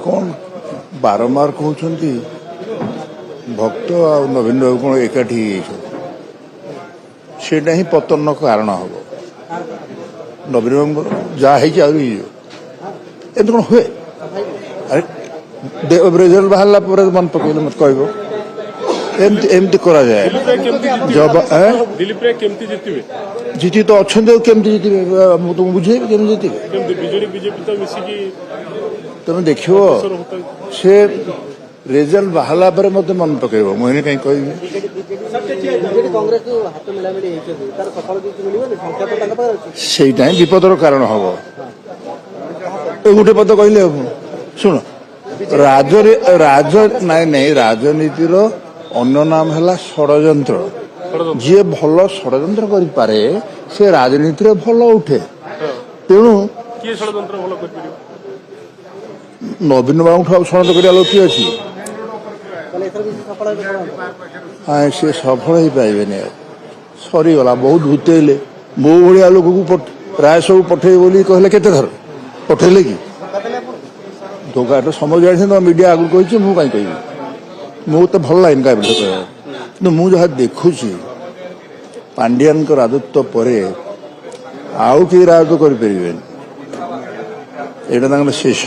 कौन बारंबार कहते भक्त आ नवीन बाबू कौन एकाठी से पतन कारण हम नवीन बाबू जहाँ कौन हुए अरे रिजल्ट बाहर मन पकड़ मत कह एमती करा जाए जब जीति तो अच्छा केमती जीतबे तुम बुझे केमती जीतबे तुम देख से रिजल्ट बाहला पर मत मन पकड़ मुझे कहीं कह विपदर कारण हम गोटे पद कहले शुण राजनीतिर अन्य नाम है षड्यंत्र जी भल षड्यंत्र करे से राजनीति भल उठे तेणु नवीन बाबू षड्यंत्र कर लोक किए अच्छी सी सफल हो पारे सरीगला बहुत भूतेले मो भाया लोक को प्राय सब पठे बोली कहले केते थर पठेले कि धोखा तो समझ जाए मीडिया आगु कही मुझे कहीं मुझे तो भल लाइन क्या कि मुझे जहाँ देखुची पांड्यान को राजत्व पर आउ कि राजत्व करें शेष